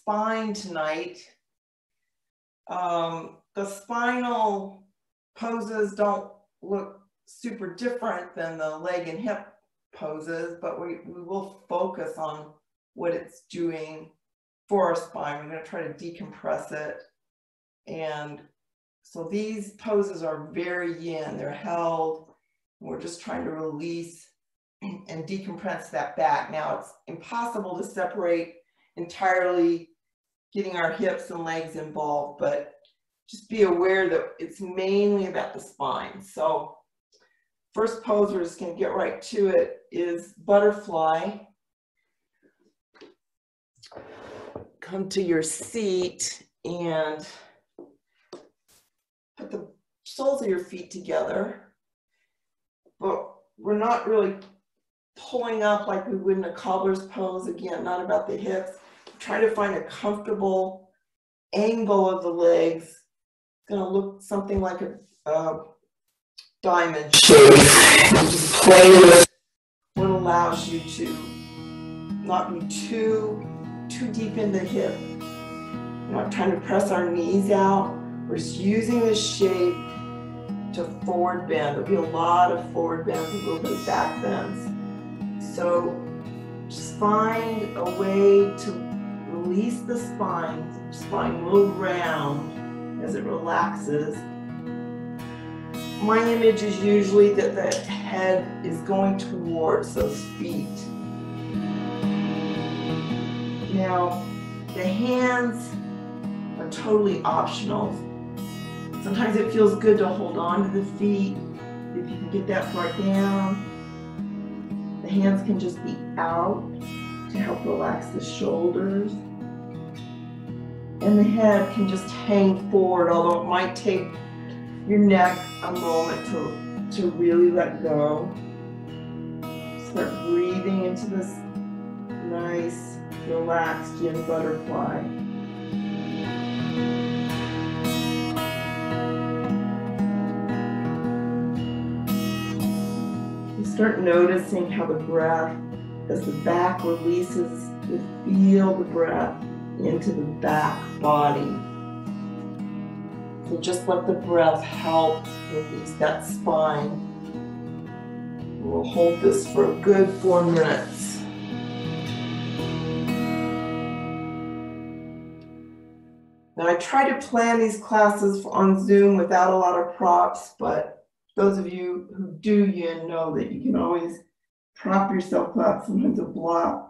spine tonight. The spinal poses don't look super different than the leg and hip poses, but we will focus on what it's doing for our spine. We're going to try to decompress it. And so these poses are very yin. They're held. We're just trying to release and decompress that back. Now, it's impossible to separate entirely, getting our hips and legs involved, but just be aware that it's mainly about the spine. So first pose, we're just going to get right to it, is butterfly. Come to your seat and put the soles of your feet together, but we're not really pulling up like we would in a cobbler's pose. Again, not about the hips. Try to find a comfortable angle of the legs. It's going to look something like a diamond shape. Just play with what allows you to not be too deep in the hip. We're not trying to press our knees out. We're just using this shape to forward bend. There'll be a lot of forward bends, a little bit of back bends. So just find a way to release the spine. Spine will round as it relaxes. My image is usually that the head is going towards those feet. Now, the hands are totally optional. Sometimes it feels good to hold on to the feet. If you can get that far down, the hands can just be out to help relax the shoulders. And the head can just hang forward, although it might take your neck a moment to really let go. Start breathing into this nice, relaxed yin butterfly. You start noticing how the breath, as the back releases, you feel the breath into the back body. So just let the breath help release that spine. We'll hold this for a good 4 minutes. Now, I try to plan these classes on Zoom without a lot of props, but those of you who do yin know that you can always prop yourself up. Sometimes a block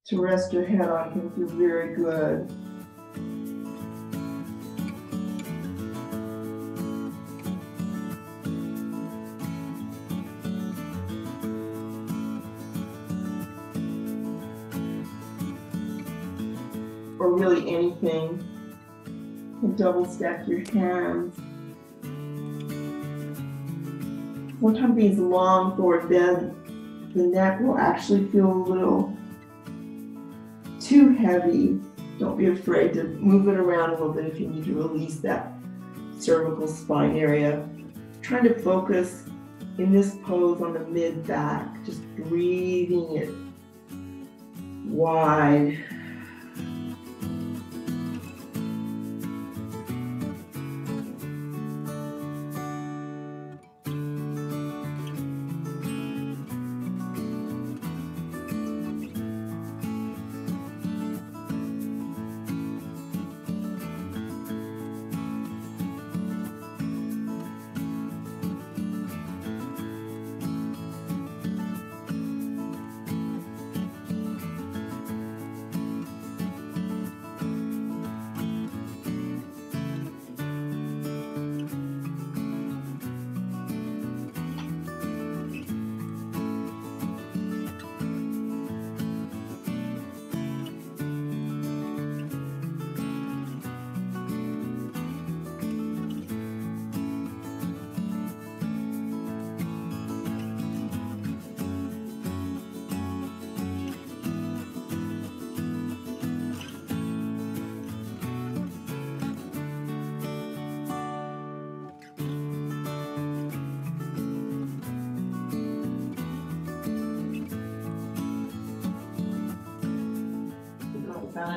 to rest your head on can feel very good. Or really anything. And double stack your hands. Sometimes these long forward bends, the neck will actually feel a little too heavy. Don't be afraid to move it around a little bit if you need to release that cervical spine area. Trying to focus in this pose on the mid-back, just breathing it wide.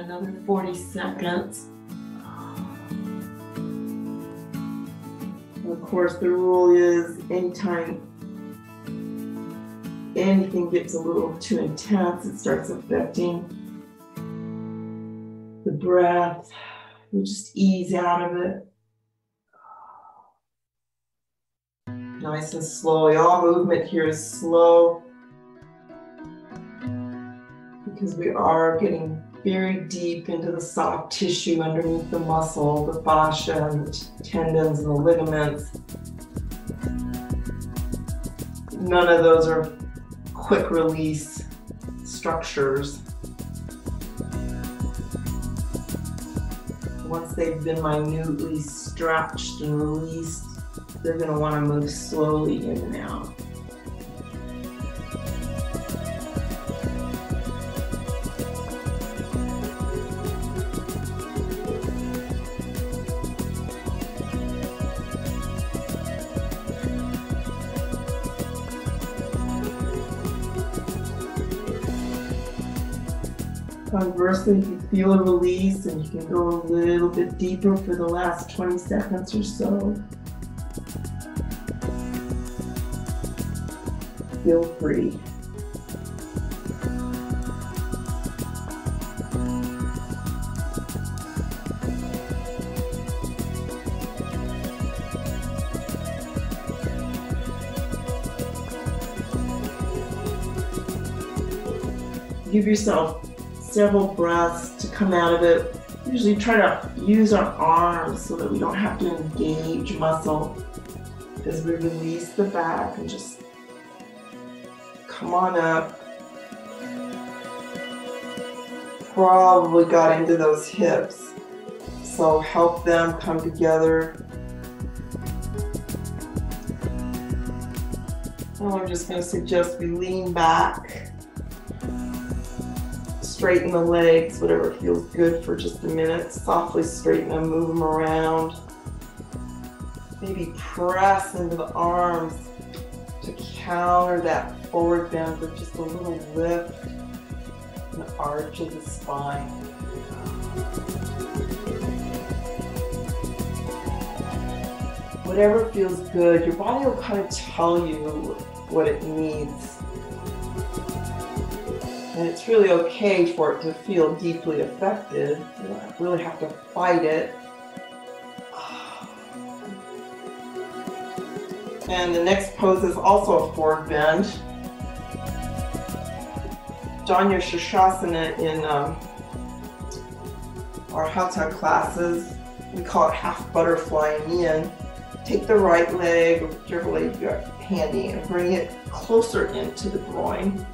another 40 seconds. Of course, the rule is anytime anything gets a little too intense, it starts affecting the breath. You just ease out of it. Nice and slowly. All movement here is slow because we are getting very deep into the soft tissue underneath the muscle, the fascia and the tendons and the ligaments. None of those are quick release structures. Once they've been minutely stretched and released, they're going to want to move slowly in and out. Conversely, if you feel a release and you can go a little bit deeper for the last 20 seconds or so, feel free. Give yourself several breaths to come out of it. Usually try to use our arms so that we don't have to engage muscle as we release the back and just come on up. Probably got into those hips, so help them come together. Now I'm just going to suggest we lean back. Straighten the legs, whatever feels good for just a minute. Softly straighten them, move them around. Maybe press into the arms to counter that forward bend with just a little lift and the arch of the spine. Whatever feels good, your body will kind of tell you what it needs. And it's really okay for it to feel deeply affected. You don't really have to fight it. And the next pose is also a forward bend. Jnana Shirshasana in our Hatha classes, we call it half butterflying in. Take the right leg, or whichever leg you got handy, and bring it closer into the groin.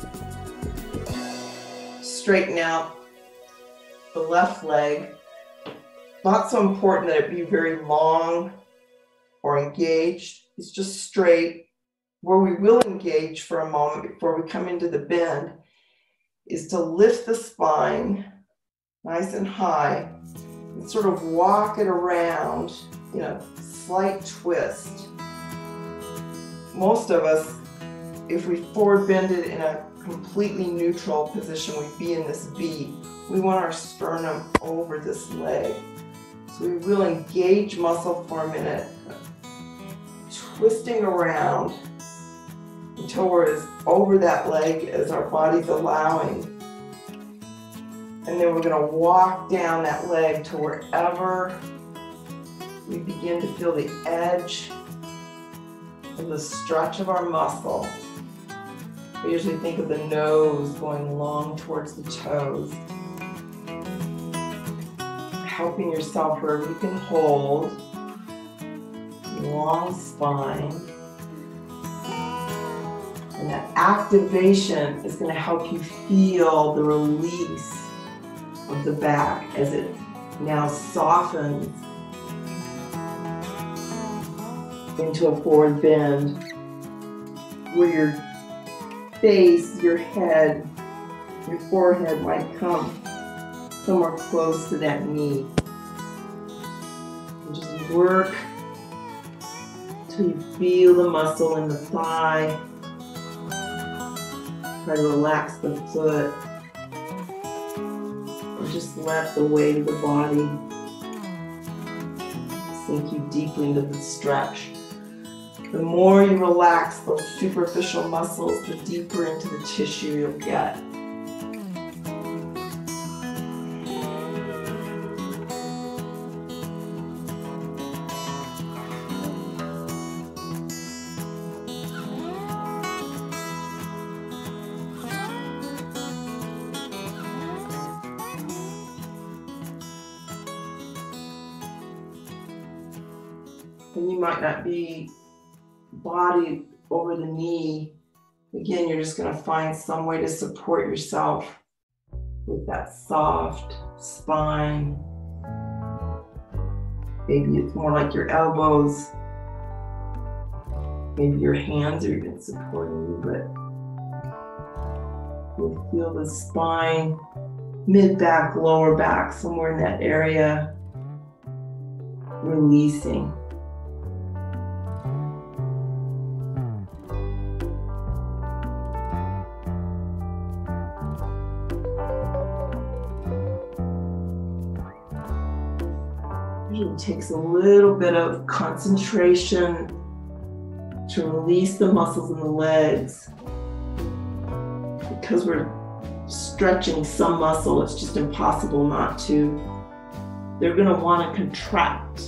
Straighten out the left leg. Not so important that it be very long or engaged. It's just straight. Where we will engage for a moment before we come into the bend is to lift the spine nice and high and sort of walk it around in a slight twist. Most of us, if we forward bend it in a completely neutral position, we'd be in this V. We want our sternum over this leg. So we will engage muscle for a minute, twisting around until we're as over that leg as our body's allowing. And then we're going to walk down that leg to wherever we begin to feel the edge of the stretch of our muscle. We usually think of the nose going long towards the toes. Helping yourself wherever you can hold. Long spine. And that activation is going to help you feel the release of the back as it now softens into a forward bend, where your face, your head, your forehead might come somewhere close to that knee. And just work till you feel the muscle in the thigh. Try to relax the foot. Or just just let the weight of the body sink you deeply into the stretch. The more you relax those superficial muscles, the deeper into the tissue you'll get. And you might not be body over the knee. Again, you're just going to find some way to support yourself with that soft spine. Maybe it's more like your elbows. Maybe your hands are even supporting you, but you'll feel the spine, mid-back, lower back, somewhere in that area, releasing. It takes a little bit of concentration to release the muscles in the legs. Because we're stretching some muscle, it's just impossible not to. They're going to want to contract.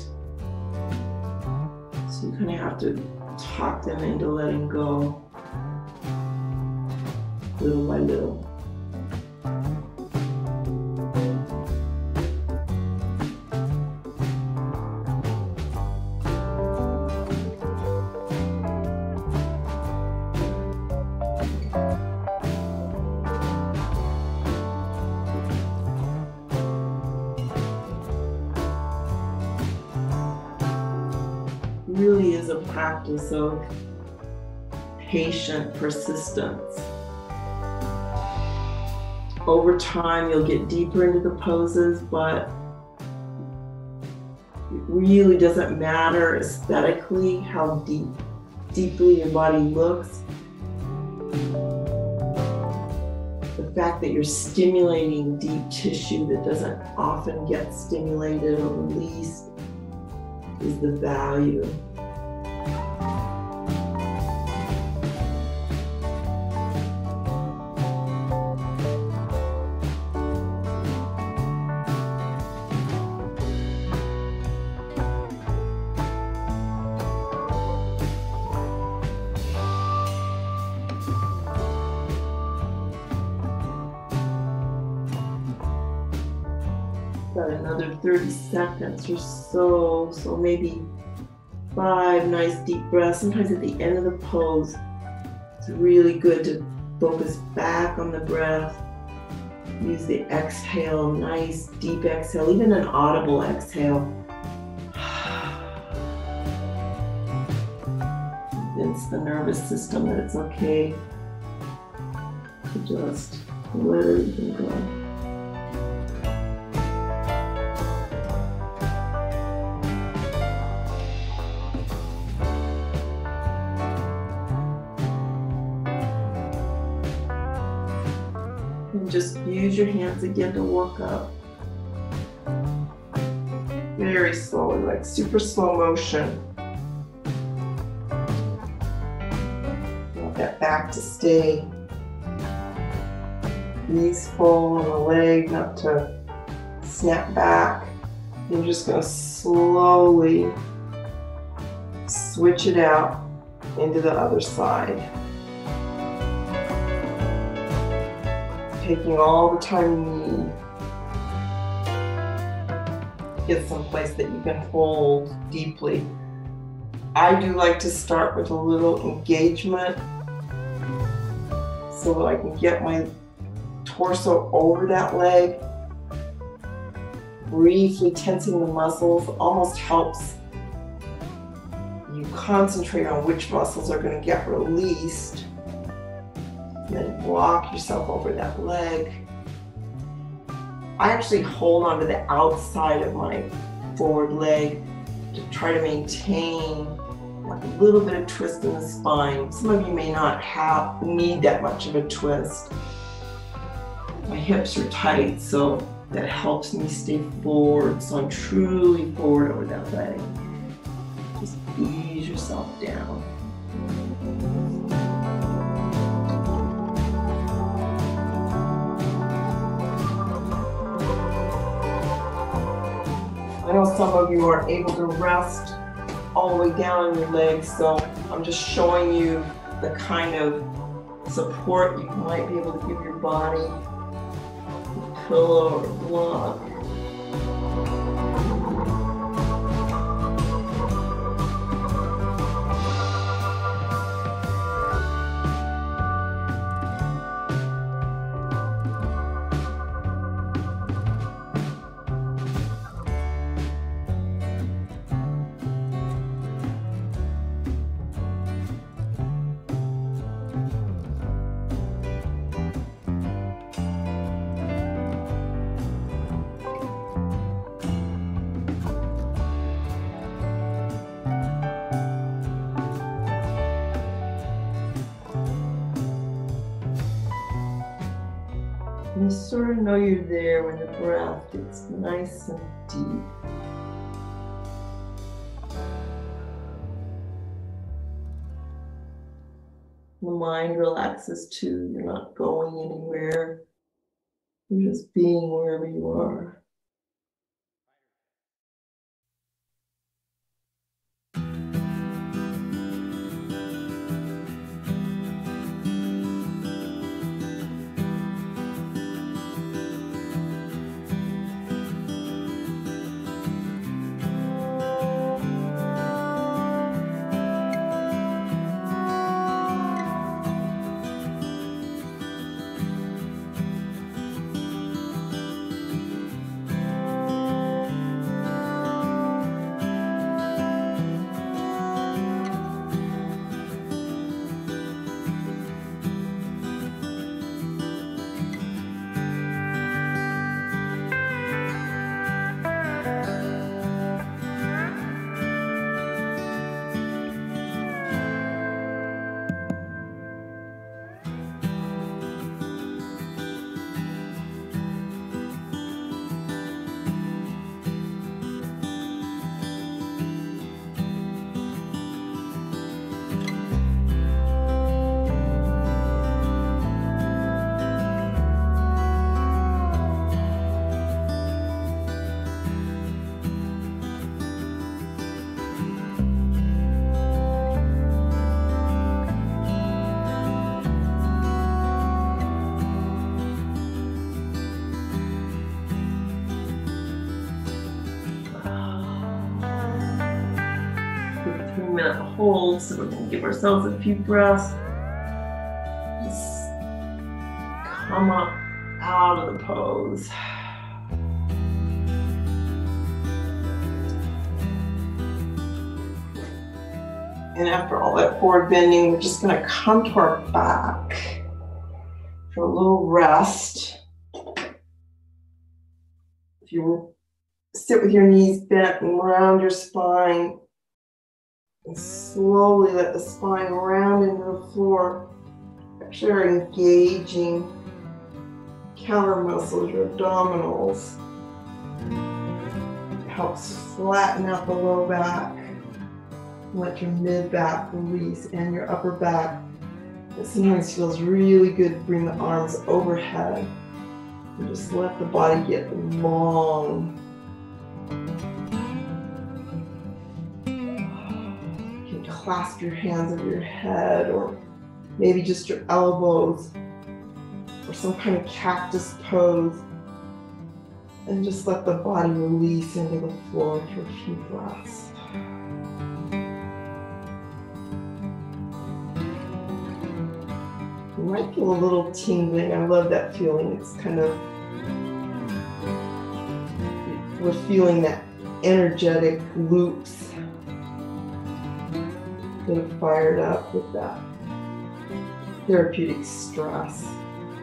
So you kind of have to talk them into letting go, little by little. Really is a practice of patient persistence. Over time, you'll get deeper into the poses, but it really doesn't matter aesthetically how deeply your body looks. The fact that you're stimulating deep tissue that doesn't often get stimulated or released is the value. Got another 30 seconds or so maybe 5 nice deep breaths. Sometimes at the end of the pose, it's really good to focus back on the breath. Use the exhale, nice deep exhale, even an audible exhale. Convince the nervous system that it's okay to just let everything go. And just use your hands again to work up. Very slowly, like super slow motion. Want that back to stay easeful on the leg, not to snap back. You're just going to slowly switch it out into the other side. Taking all the time you need. Get someplace that you can hold deeply. I do like to start with a little engagement so that I can get my torso over that leg. Briefly tensing the muscles almost helps you concentrate on which muscles are going to get released. And then walk yourself over that leg. I actually hold onto the outside of my forward leg to try to maintain like a little bit of twist in the spine. Some of you may not need that much of a twist. My hips are tight, so that helps me stay forward, so I'm truly forward over that leg. Just ease yourself down. I know some of you aren't able to rest all the way down on your legs, so I'm just showing you the kind of support you might be able to give your body, a pillow or a block. And you sort of know you're there when the breath gets nice and deep. The mind relaxes too. You're not going anywhere. You're just being wherever you are. Minute hold, so we're going to give ourselves a few breaths. Just come up out of the pose. And after all that forward bending, we're just going to come to our back for a little rest. If you sit with your knees bent and round your spine, and slowly let the spine round into the floor. Actually, you're engaging counter muscles, your abdominals. It helps flatten out the low back. Let your mid back release and your upper back. It sometimes feels really good to bring the arms overhead and just let the body get long. Clasp your hands over your head, or maybe just your elbows, or some kind of cactus pose, and just let the body release into the floor for a few breaths. You might feel a little tingling. I love that feeling. It's kind of, we're feeling that energetic loops. Get fired up with that therapeutic stress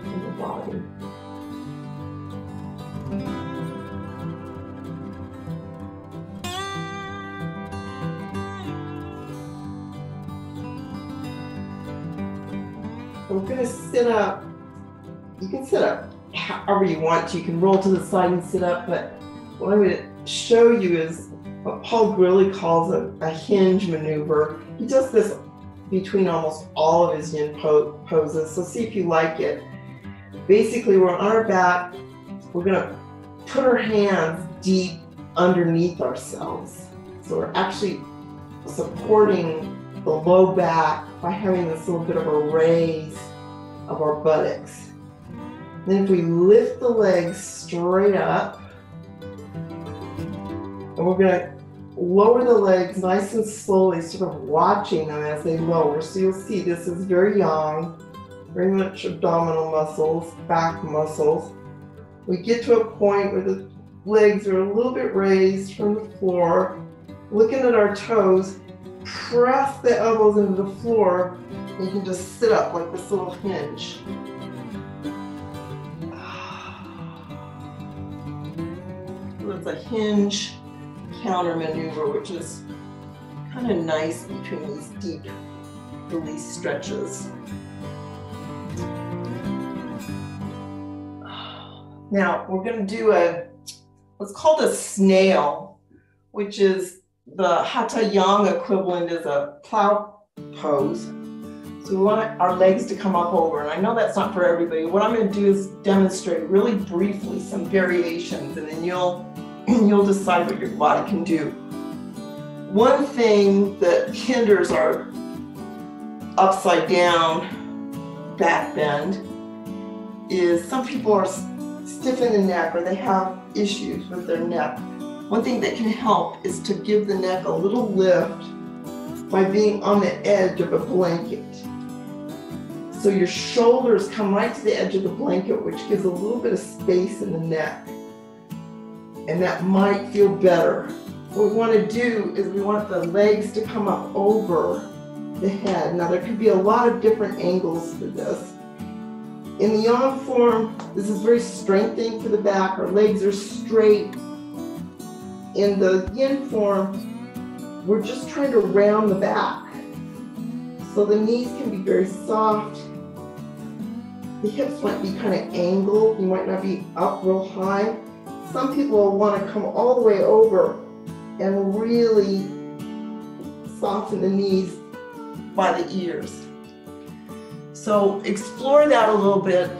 in the body. I'm going to sit up. You can sit up however you want to. You can roll to the side and sit up, but what I'm going to show you is what Paul Grilly calls a hinge maneuver. He does this between almost all of his yin poses, so see if you like it. Basically, we're on our back. We're going to put our hands deep underneath ourselves. So we're actually supporting the low back by having this little bit of a raise of our buttocks. Then if we lift the legs straight up, and we're going to lower the legs nice and slowly, sort of watching them as they lower. So you'll see this is very yang, very much abdominal muscles, back muscles. We get to a point where the legs are a little bit raised from the floor, looking at our toes, press the elbows into the floor, and you can just sit up like this little hinge. It's a hinge counter maneuver, which is kind of nice between these deep release stretches. Now we're going to do what's called a snail, which is the Hatha Yang equivalent is a plow pose. So we want our legs to come up over, and I know that's not for everybody. What I'm going to do is demonstrate really briefly some variations, and then you'll decide what your body can do. One thing that hinders our upside down back bend is some people are stiff in the neck, or they have issues with their neck. One thing that can help is to give the neck a little lift by being on the edge of a blanket. So your shoulders come right to the edge of the blanket, which gives a little bit of space in the neck. And that might feel better. What we want to do is we want the legs to come up over the head. Now there could be a lot of different angles for this. In the yang form, this is very strengthening for the back. Our legs are straight. In the yin form, we're just trying to round the back. So the knees can be very soft. The hips might be kind of angled. You might not be up real high. Some people will want to come all the way over and really soften the knees by the ears. So explore that a little bit.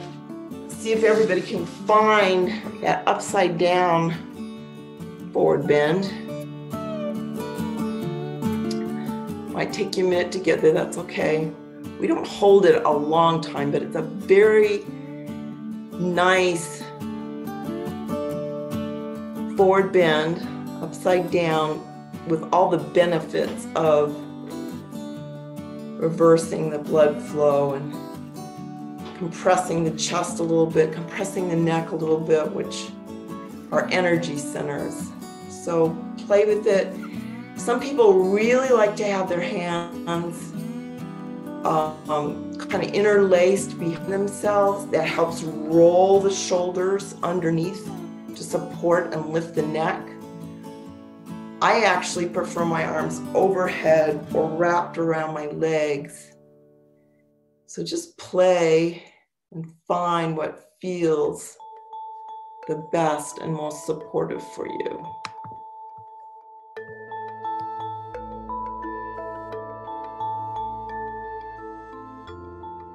See if everybody can find that upside down forward bend. Might take you a minute to get there, that's okay. We don't hold it a long time, but it's a very nice forward bend, upside down, with all the benefits of reversing the blood flow and compressing the chest a little bit, compressing the neck a little bit, which are energy centers. So play with it. Some people really like to have their hands kind of interlaced behind themselves. That helps roll the shoulders underneath to support and lift the neck. I actually prefer my arms overhead or wrapped around my legs. So just play and find what feels the best and most supportive for you.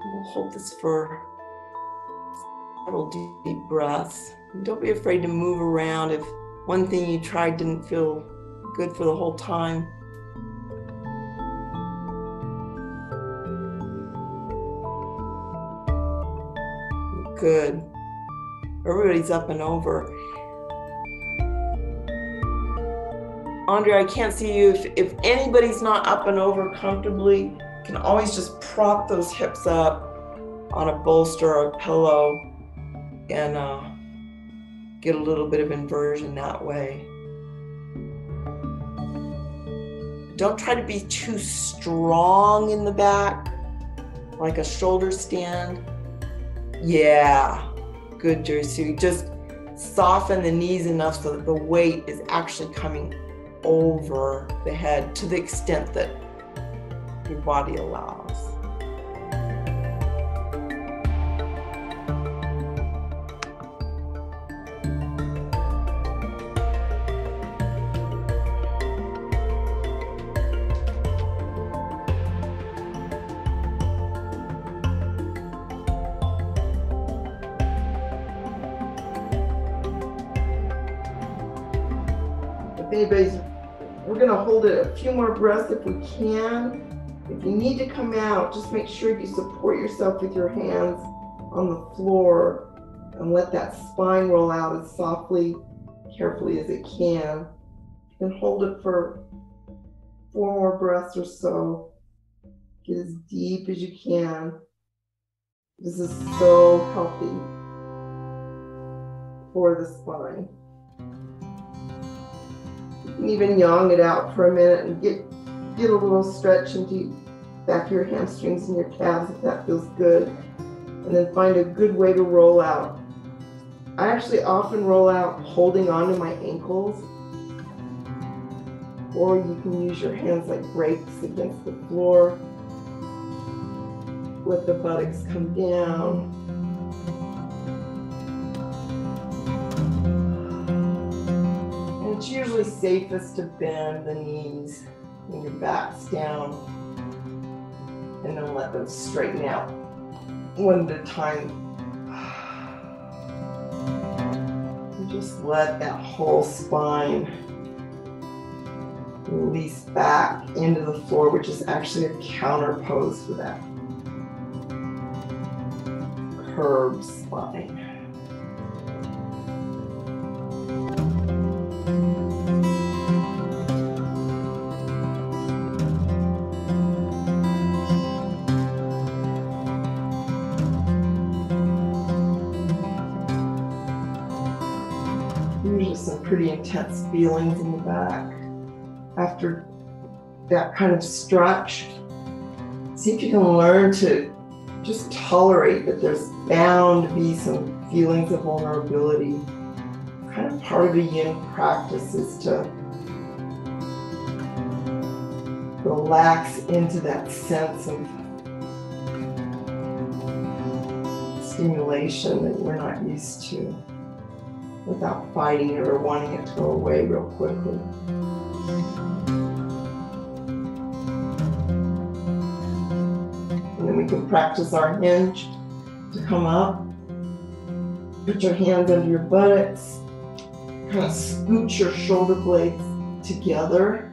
We'll hold this for several deep breaths. And don't be afraid to move around if one thing you tried didn't feel good for the whole time. Good. Everybody's up and over. Andre, I can't see you. If anybody's not up and over comfortably, you can always just prop those hips up on a bolster or a pillow and get a little bit of inversion that way. Don't try to be too strong in the back, like a shoulder stand. Yeah, good, Josie. Just soften the knees enough so that the weight is actually coming over the head to the extent that your body allows. we're gonna hold it a few more breaths if we can. If you need to come out, just make sure you support yourself with your hands on the floor and let that spine roll out as softly, carefully as it can. You can hold it for 4 more breaths or so. Get as deep as you can. This is so healthy for the spine. You can even yang it out for a minute and get a little stretch into back of your hamstrings and your calves if that feels good. And then find a good way to roll out. I actually often roll out holding on to my ankles, or you can use your hands like brakes against the floor. Let the buttocks come down. And it's usually safest to bend the knees when your back's down, and then let them straighten out one at a time. And just let that whole spine release back into the floor, which is actually a counter pose for that curved spine. Usually some pretty intense feelings in the back after that kind of stretch. See if you can learn to just tolerate that there's bound to be some feelings of vulnerability. Kind of part of the yin practice is to relax into that sense of stimulation that we're not used to, without fighting it or wanting it to go away real quickly. And then we can practice our hinge to come up. Put your hands under your buttocks. Kind of scooch your shoulder blades together.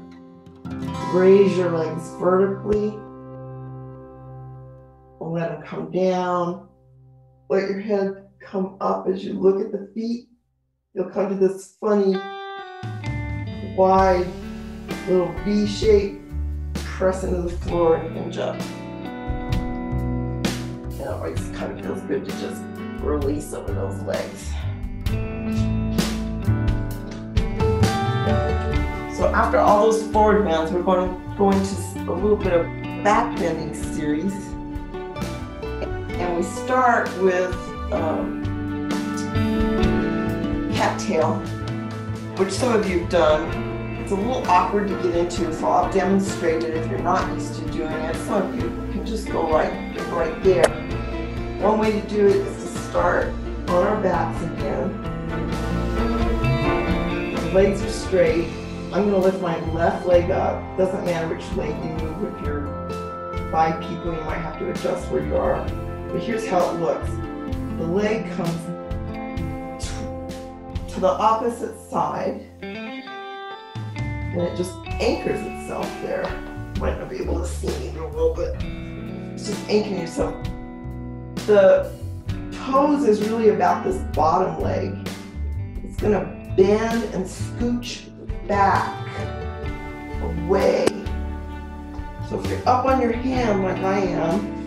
Raise your legs vertically. And let them come down. Let your head come up as you look at the feet. You'll come to this funny, wide, little V shape. Press into the floor and hinge up. And it always kind of feels good to just release over those legs. So after all those forward bends, we're going to a little bit of back bending series. And we start with cat tail, which some of you have done. It's a little awkward to get into, so I'll demonstrate it if you're not used to doing it. Some of you can just go right there. One way to do it is to start on our backs again. Legs are straight. I'm going to lift my left leg up. Doesn't matter which leg you move. If you're 5 people, you might have to adjust where you are. But here's how it looks. The leg comes to the opposite side, and it just anchors itself there. You might not be able to see me real well, but it's just anchoring yourself. The pose is really about this bottom leg. It's going to bend and scooch back away. So if you're up on your hand like I am,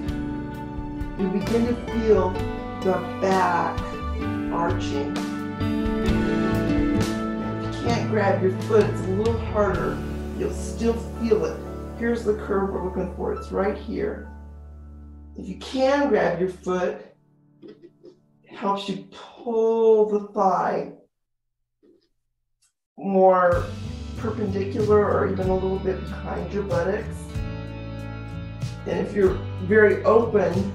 you begin to feel the back arching. If you can't grab your foot, it's a little harder. You'll still feel it. Here's the curve we're looking for. It's right here. If you can grab your foot, it helps you pull the thigh more perpendicular or even a little bit behind your buttocks. And if you're very open,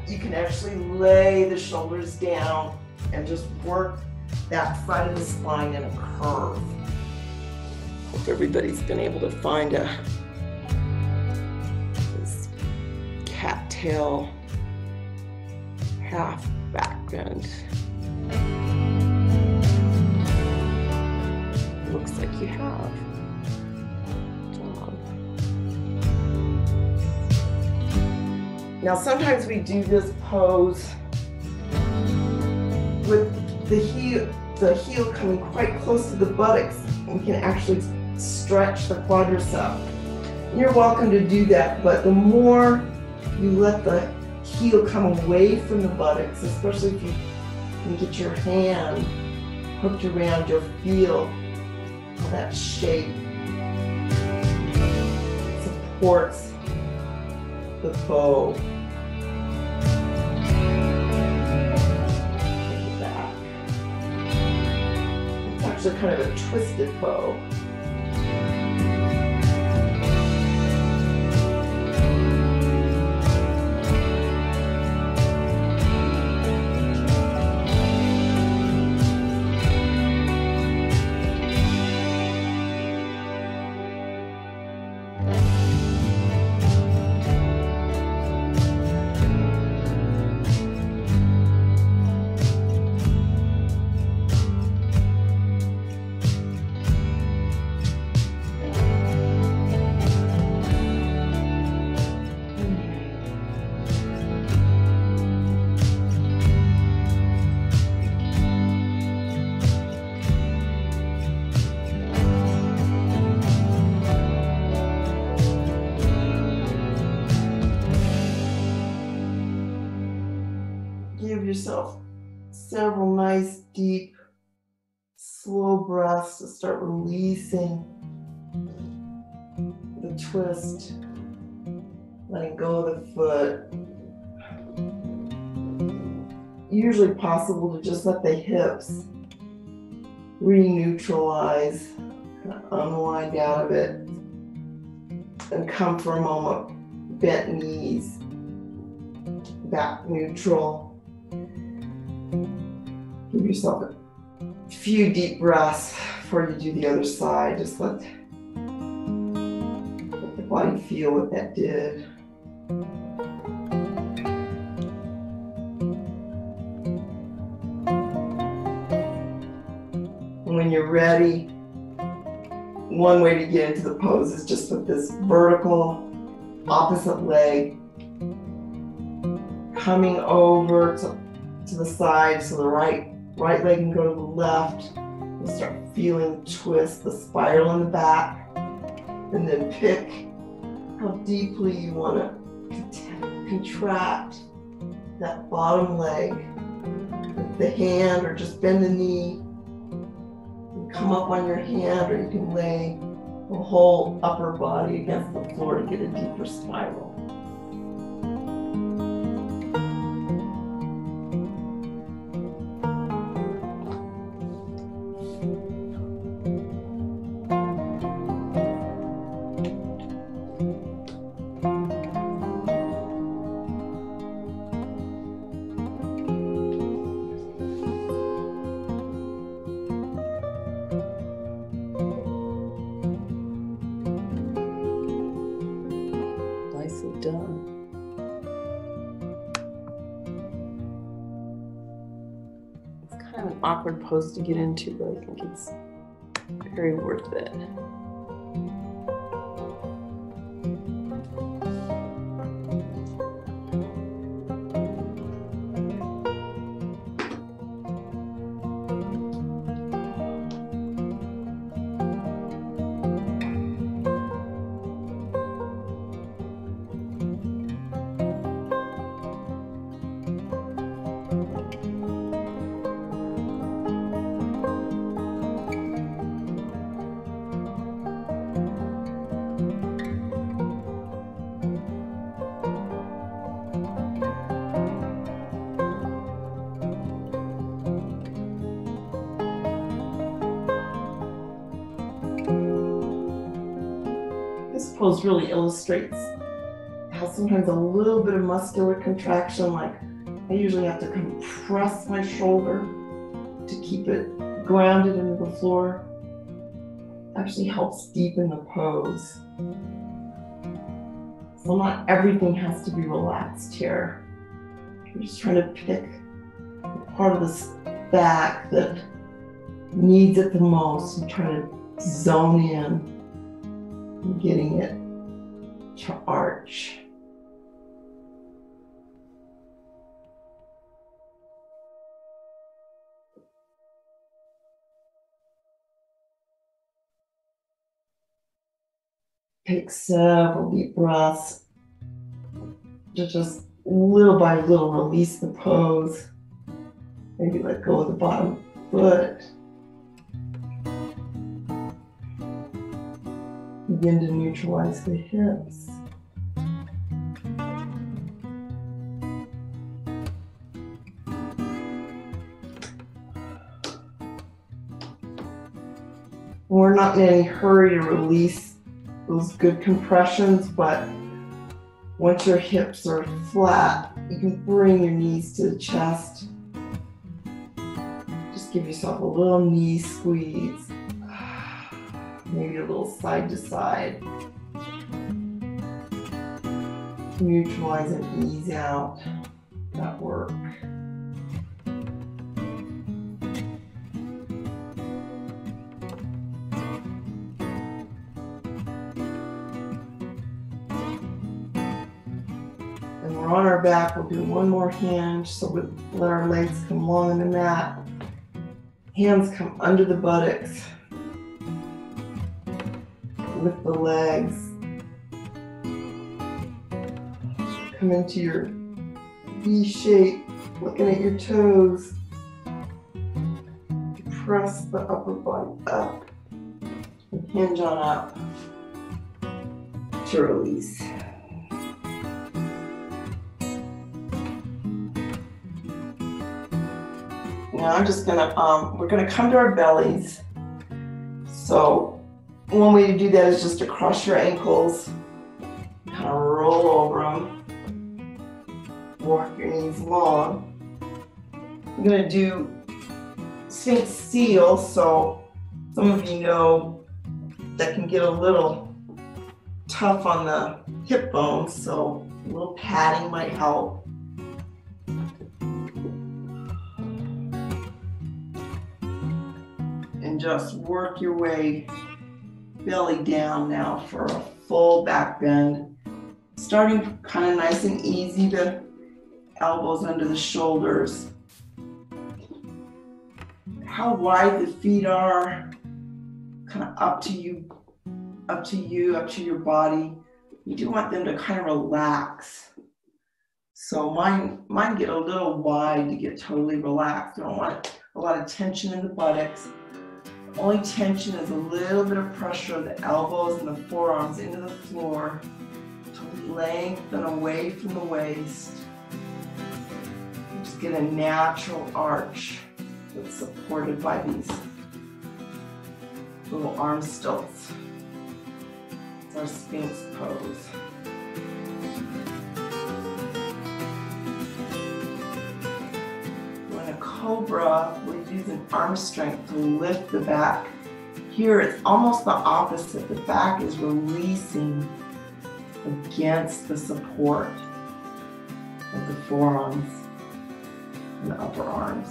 you can actually lay the shoulders down and just work that side of the spine in a curve. Hope everybody's been able to find this cat tail half back bend. looks like you have. Good job. Now sometimes we do this pose with the heel coming quite close to the buttocks. We can actually stretch the quadricep. You're welcome to do that, but the more you let the heel come away from the buttocks, especially if you can get your hand hooked around, you'll feel that shape supports the bow. Take it back. It's actually kind of a twisted bow. Give yourself several nice, deep, slow breaths to start releasing the twist, letting go of the foot. Usually possible to just let the hips re-neutralize, kind of unwind out of it, and come for a moment, bent knees, back neutral. Give yourself a few deep breaths before you do the other side. Just let the body feel what that did. And when you're ready, one way to get into the pose is just with this vertical opposite leg coming over to the side, so the right leg can go to the left. You'll start feeling twist, the spiral in the back, and then pick how deeply you want to contract that bottom leg with the hand, or just bend the knee and come up on your hand, or you can lay the whole upper body against the floor to get a deeper spiral. Nicely done. It's kind of an awkward pose to get into, but I think it's very worth it. This pose really illustrates how sometimes a little bit of muscular contraction, like I usually have to compress my shoulder to keep it grounded into the floor, actually helps deepen the pose. So not everything has to be relaxed here. I'm just trying to pick the part of this back that needs it the most and trying to zone in and getting it to arch. Take several deep breaths to just little by little release the pose. Maybe let go of the bottom foot. Begin to neutralize the hips. We're not in any hurry to release those good compressions, but once your hips are flat, you can bring your knees to the chest. Just give yourself a little knee squeeze. Maybe a little side to side. Neutralize and ease out that work. And we're on our back. We'll do one more hinge. So we let our legs come along on the mat. Hands come under the buttocks. Lift the legs. Come into your V shape, looking at your toes. Press the upper body up and hinge on up to release. Now I'm just gonna, we're gonna come to our bellies. So one way to do that is just to cross your ankles, kind of roll over them, walk your knees long. I'm gonna do Sphinx seal, so some of you know that can get a little tough on the hip bones, so a little padding might help. And just work your way belly down now for a full back bend. Starting kind of nice and easy, the elbows under the shoulders. How wide the feet are, kind of up to you, up to your body. You do want them to kind of relax. So mine get a little wide to get totally relaxed. I don't want a lot of tension in the buttocks. Only tension is a little bit of pressure of the elbows and the forearms into the floor to lengthen away from the waist. Just get a natural arch that's supported by these little arm stilts. It's our Sphinx pose. Cobra, we're using arm strength to lift the back. Here it's almost the opposite. The back is releasing against the support of the forearms and the upper arms.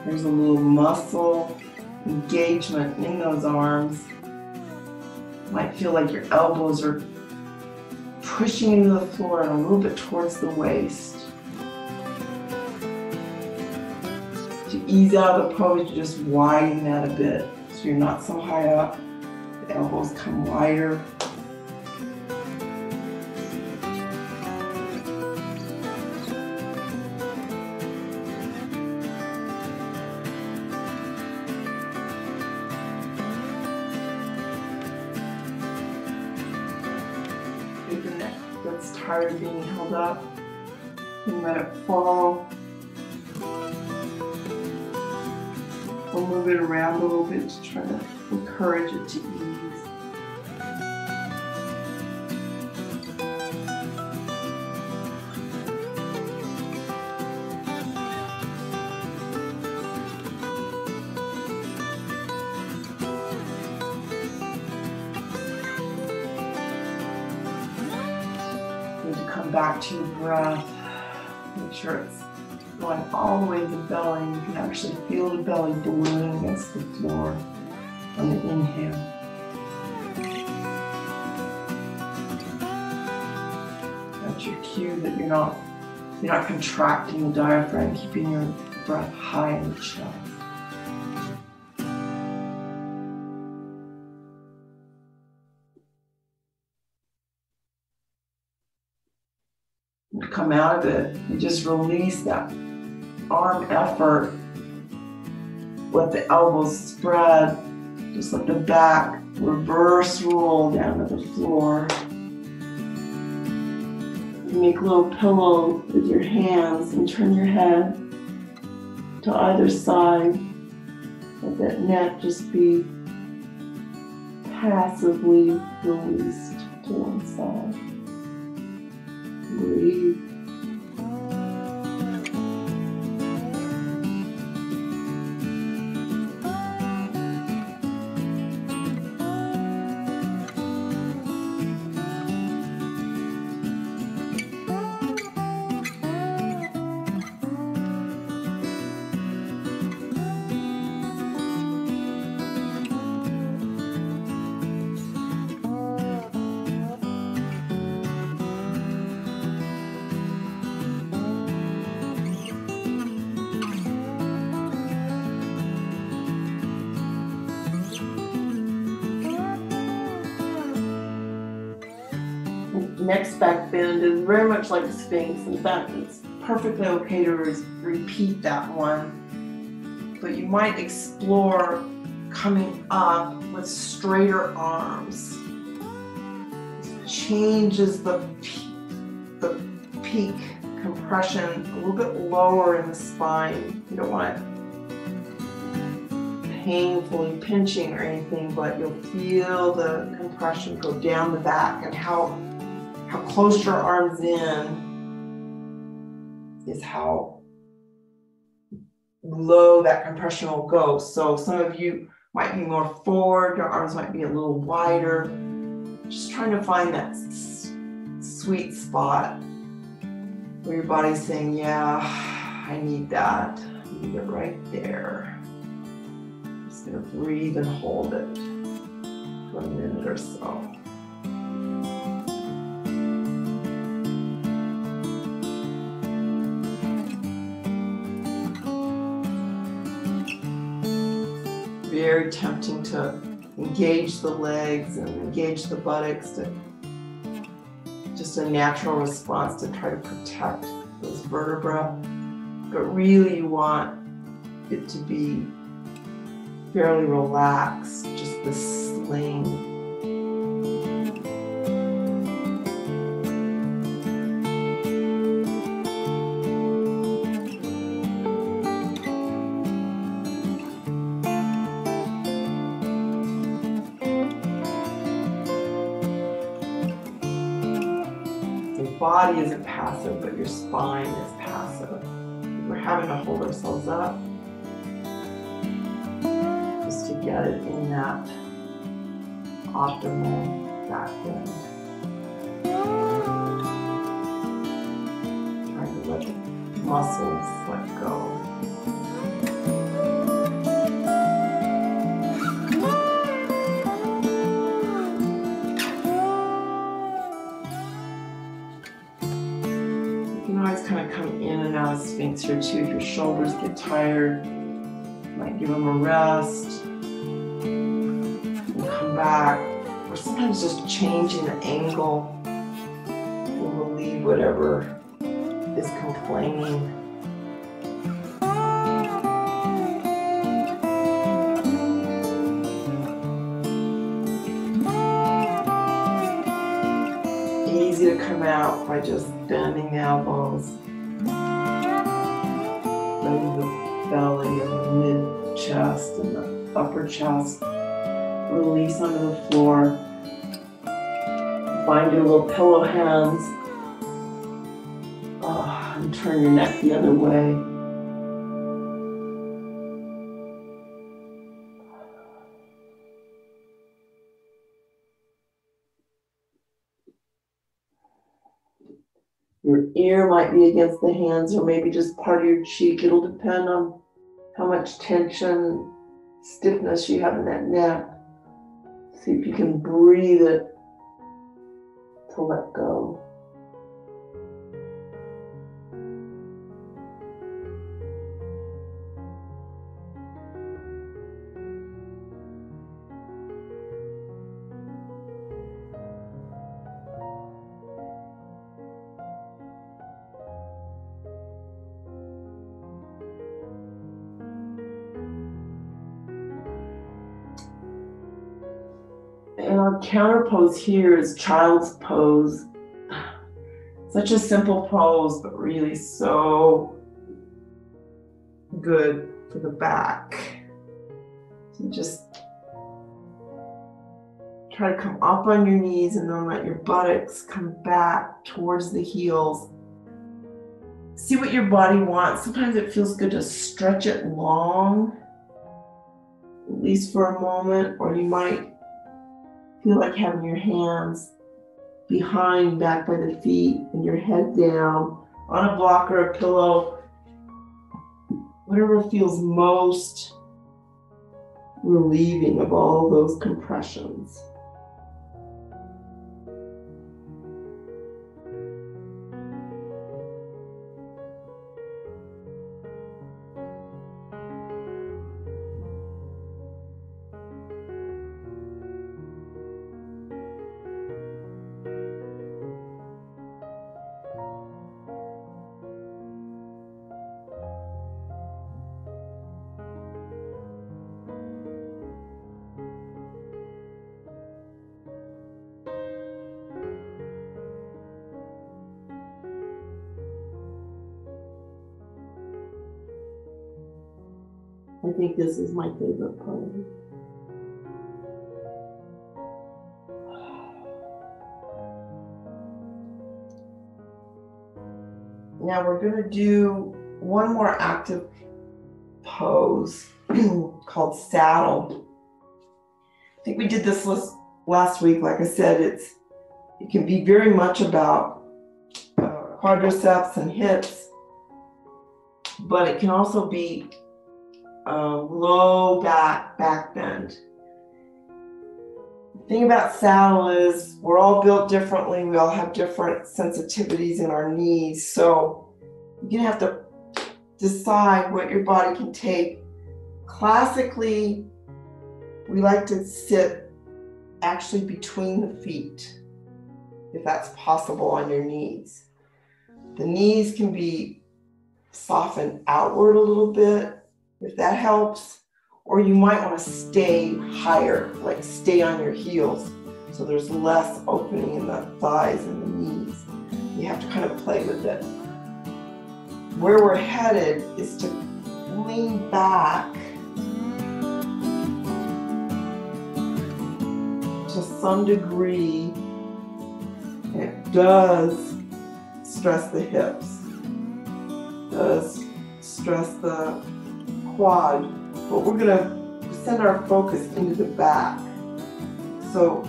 There's a little muscle engagement in those arms. Might feel like your elbows are pushing into the floor and a little bit towards the waist. To ease out of the pose, you just widen that a bit so you're not so high up. The elbows come wider. Tired of being held up, and let it fall. We'll move it around a little bit to try to encourage it to ease. Back to your breath. Make sure it's going all the way to the belly. You can actually feel the belly ballooning against the floor on the inhale. That's your cue that you're not contracting the diaphragm, keeping your breath high in the chest. And to come out of it, you just release that arm effort. Let the elbows spread. Just let the back reverse roll down to the floor. You make little pillows with your hands and turn your head to either side. Let that neck just be passively released to one side. Breathe. Next back bend is very much like a Sphinx. In fact, it's perfectly okay to repeat that one. But you might explore coming up with straighter arms. This changes the peak compression a little bit lower in the spine. You don't want it painfully pinching or anything, but you'll feel the compression go down the back, and how close your arms in is how low that compression will go. So some of you might be more forward, your arms might be a little wider. Just trying to find that sweet spot where your body's saying, yeah, I need that. I need it right there. I'm just gonna breathe and hold it for a minute or so. Very tempting to engage the legs and engage the buttocks, just a natural response to try to protect those vertebrae. But really you want it to be fairly relaxed, just the sling. Body isn't passive, but your spine is passive. We're having to hold ourselves up just to get it in that optimal back bend. Trying to let the muscles let go. Kind of come in and out of Sphinx here too. If your shoulders get tired, you might give them a rest and come back, or sometimes just changing the angle will relieve whatever is complaining. Easy to come out by just bending the elbows, bending the belly and the mid-chest and the upper chest. Release onto the floor. Find your little pillow hands. And turn your neck the other way. Your ear might be against the hands or maybe just part of your cheek. It'll depend on how much tension, stiffness you have in that neck. See if you can breathe it to let go. And our counter pose here is child's pose. Such a simple pose, but really so good for the back. So just try to come up on your knees and then let your buttocks come back towards the heels. See what your body wants. Sometimes it feels good to stretch it long, at least for a moment, or you might feel like having your hands behind, back by the feet, and your head down on a block or a pillow. Whatever feels most relieving of all those compressions. I think this is my favorite pose. Now we're going to do one more active pose called saddle. I think we did this last week. Like I said, it can be very much about quadriceps and hips, but it can also be low back bend. The thing about saddle is we're all built differently. We all have different sensitivities in our knees. So you're gonna have to decide what your body can take. Classically, we like to sit actually between the feet, if that's possible, on your knees. The knees can be softened outward a little bit, if that helps, or you might want to stay higher, like stay on your heels, so there's less opening in the thighs and the knees. You have to kind of play with it. Where we're headed is to lean back to some degree. It does stress the hips, does stress the quad, but we're going to send our focus into the back. So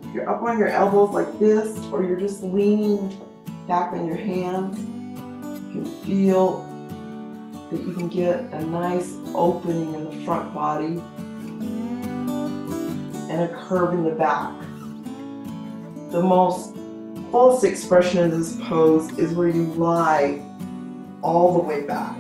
if you're up on your elbows like this, or you're just leaning back on your hands, you can feel that you can get a nice opening in the front body and a curve in the back. The most fullest expression of this pose is where you lie all the way back.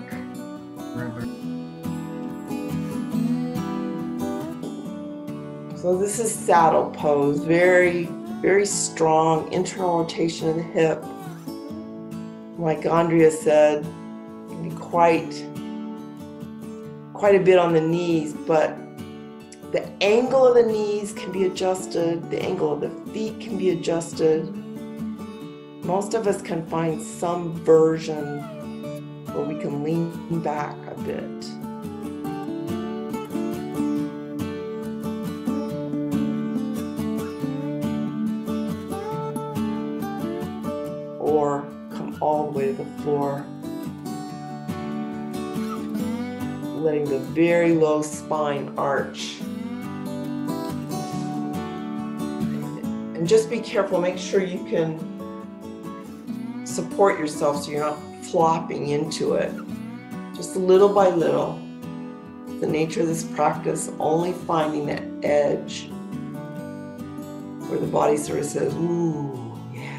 So this is saddle pose, very, very strong internal rotation of the hip. Like Andrea said, it can be quite a bit on the knees, but the angle of the knees can be adjusted, the angle of the feet can be adjusted. Most of us can find some version where we can lean back a bit. Or come all the way to the floor, letting the very low spine arch. And just be careful, make sure you can support yourself so you're not flopping into it. Just little by little. The nature of this practice, only finding that edge where the body sort of says, ooh, yeah.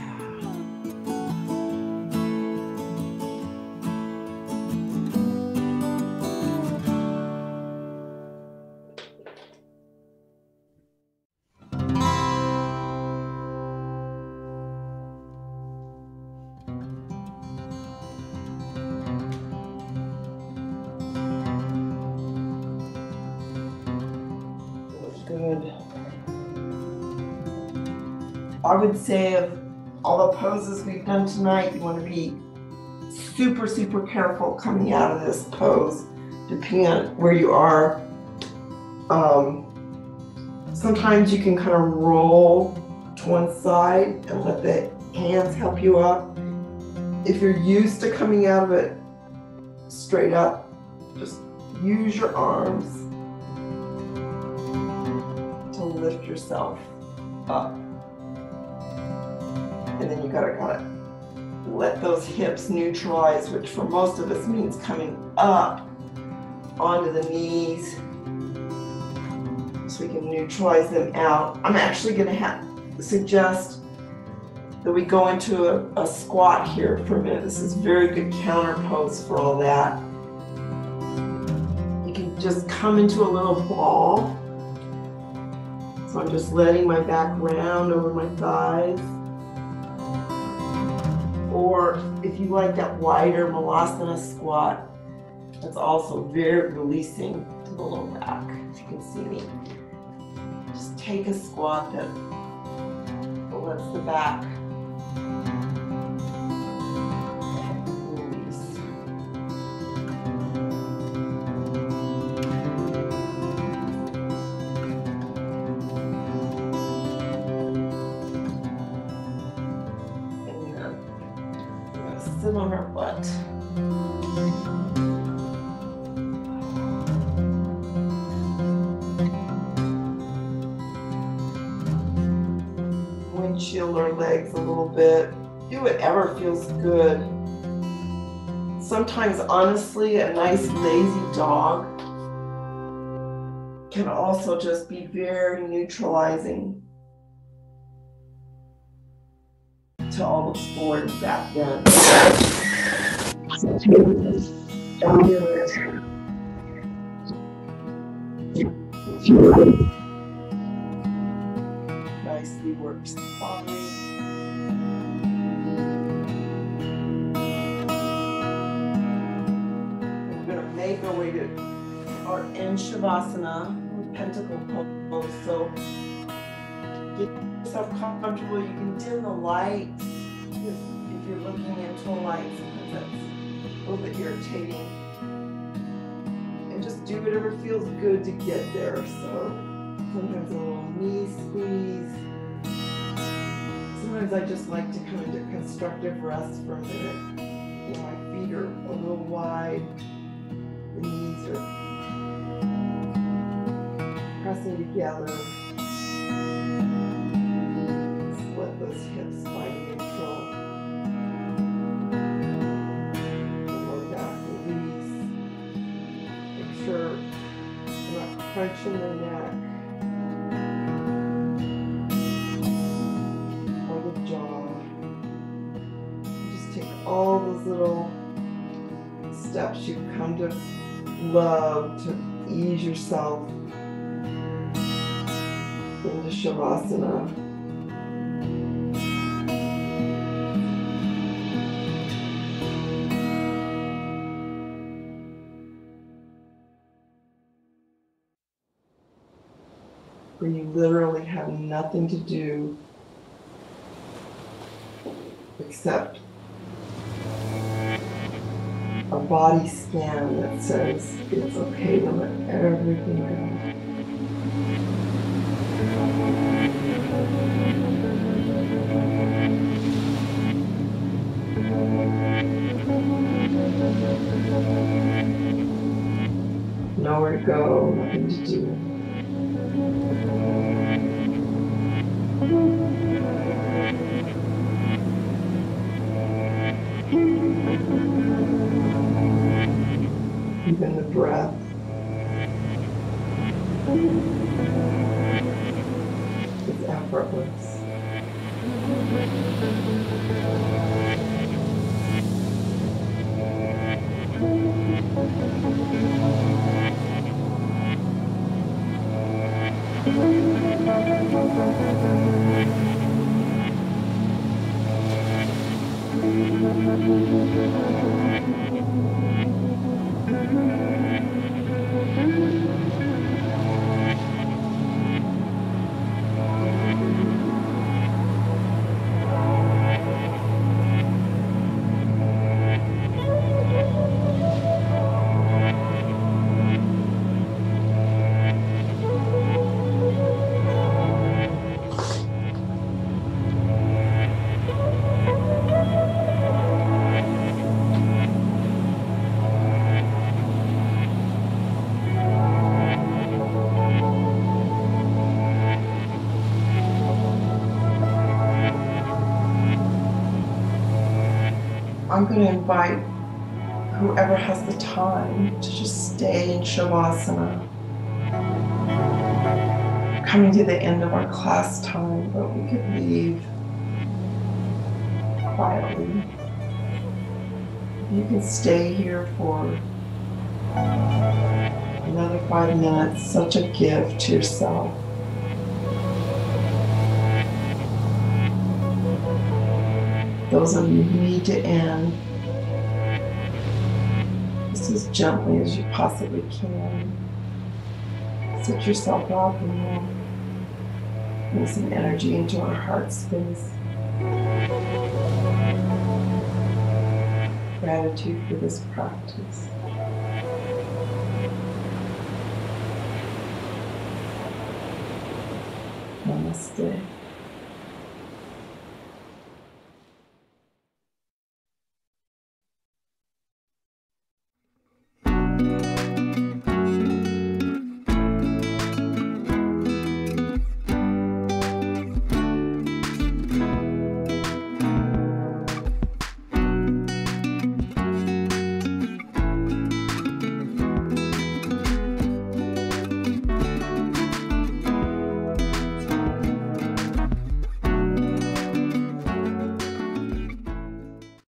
Good. I would say of all the poses we've done tonight, you want to be super, super careful coming out of this pose, depending on where you are. Sometimes you can kind of roll to one side and let the hands help you up. If you're used to coming out of it straight up, just use your arms to lift yourself up. And then you gotta kind of let those hips neutralize, which for most of us means coming up onto the knees so we can neutralize them out. I'm actually gonna suggest that we go into a squat here for a minute. This is very good counter pose for all that. You can just come into a little ball. So I'm just letting my back round over my thighs. Or if you like that wider Malasana squat, that's also very releasing to the low back, if you can see me. Just take a squat that lets the back release. And then we're going to sit on our butt. Windshield our legs a little bit. Do whatever feels good. Sometimes, honestly, a nice lazy dog can also just be very neutralizing to all those forward and back bends. Nicely worked spine. We're going to make our way to our end Shavasana, pentacle pose. So get yourself comfortable. You can dim the lights if you're looking into a light. Sometimes that's a little bit irritating. And just do whatever feels good to get there. So sometimes a little knee squeeze. Sometimes I just like to come into constructive rest for a minute. You know, my feet are a little wide. The knees are pressing together. Just let those hips find neutral. The low back release. Make sure you're not crunching the neck. Jaw. Just take all those little steps you've come to love to ease yourself into Shavasana. Where you literally have nothing to do except a body scan that says it's okay to let everything go. Nowhere to go, nothing to do. Even the breath. It's effortless. I'm going to invite whoever has the time to just stay in Shavasana. Coming to the end of our class time, but we could leave quietly. You can stay here for another 5 minutes, such a gift to yourself. Those of you who need to end, just as gently as you possibly can. Sit yourself up and we'll bring some energy into our heart space. Gratitude for this practice. Namaste.